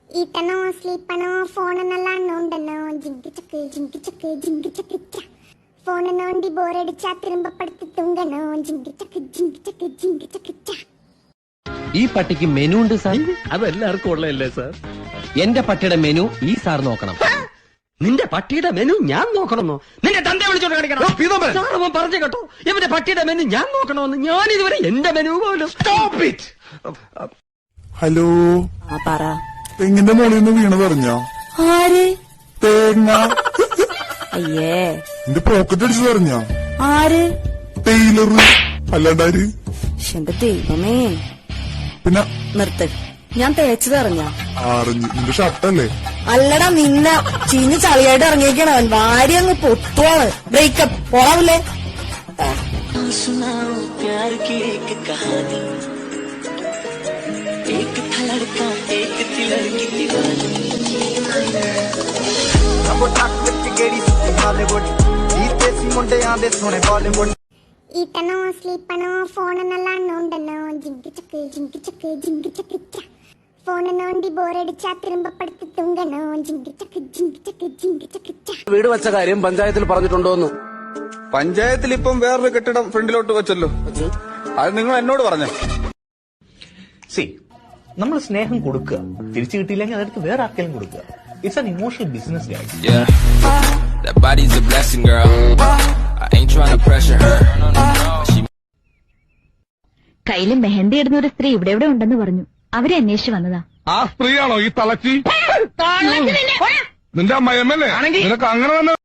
ഈട്ടണോ സ്ലീപ്പണോ ഫോണെന്നെല്ലാം നോണ്ടണോ ജിങ്കി ചക്ക് ജിങ്കി ചക്ക് ജിങ്കി ചക്ക് phone നോണ്ടി ബോറടിച്ചാ തിരുമ്പ പടുത്ത് തൂങ്ങണോ ജിങ്കി ചക്ക് ജിങ്കി ചക്ക് ജിങ്കി ചക്ക്. ഈ പട്ടിക്ക് menu ഉണ്ട് സാർ. അതെല്ലാവർക്കും ഉള്ളതല്ലേ സാർ? എന്റെ പട്ടിയുടെ മെനു ഈ സാർ നോക്കണം. നിന്റെ പട്ടിയുടെ മെനു ഞാൻ നോക്കണമെന്നോ? നിന്റെ തന്റെ വിളിച്ചോണ്ട് കാണിക്കണം. പറഞ്ഞു കേട്ടോ, ഇവന്റെ പട്ടിയുടെ മെനു ഞാൻ നോക്കണമെന്ന്. ഞാൻ ഇതുവരെ എന്റെ മെനു പോലും. ഹലോ, പറ. തെങ്ങിന്റെ മുകളിൽ നിന്ന് വീണത് അറിഞ്ഞോ? ആര്? തേങ്ങ. അയ്യേ, എന്റെ പോക്കറ്റ് അടിച്ചത് അറിഞ്ഞോ? ആര്? ടൈലർ. അല്ലാണ്ടാര്? എന്റെ ദൈവമേ. പിന്നെ നിർത്ത്, ഞാൻ തേച്ചത് അറിഞ്ഞ? അറിഞ്ഞു. നിന്റെ ഷർട്ടല്ലേ? അല്ലടാ, നിന്ന ചീഞ്ഞ് ചളിയായിട്ട് ഇറങ്ങിയേക്കണ ഭാര്യ അങ്ങ് പൊട്ടുവാണ്. ബ്രേക്കപ്പ് പോളാവില്ലേ? ഈട്ടണോ സ്ലീപ്പണോ ഫോണെന്നെല്ലാം നോണ്ടണോ ജിങ്കി ചക്ക് ജിങ്കി ചക്ക് ജിങ്കി ചക്ക് ഫോണ് നോണ്ടി ബോറടിച്ചാ തിരുമ്പ പടുത്ത് തൂങ്ങണോ ജിങ്കി ചക്ക് ജിങ്കി ചക്ക് ജിങ്കി ചക്ക്. വീട് വെച്ച കാര്യം പഞ്ചായത്തിൽ പറഞ്ഞിട്ടുണ്ടോന്ന്? പഞ്ചായത്തിൽ ഇപ്പം വേറൊരു കെട്ടിടം ഫ്രണ്ടിലോട്ട് വെച്ചല്ലോ. അത് നിങ്ങൾ എന്നോട് പറഞ്ഞു. നമ്മൾ സ്നേഹം കൊടുക്കുക, തിരിച്ചു കിട്ടിയില്ലെങ്കിൽ അതെടുത്ത് വേറെ ആർക്കെങ്കിലും കൊടുക്കുക. It's an emotional business. കയ്യില് മെഹന്തി ഇടുന്ന ഒരു സ്ത്രീ ഇവിടെ എവിടെ ഉണ്ടെന്ന് പറഞ്ഞു. അവരെ അന്വേഷിച്ചു വന്നതാ. ആ സ്ത്രീയാണോ ഈ തളച്ചി? നിന്റെ അമ്മയമ്മല്ലേ? നിനക്ക് അങ്ങനെ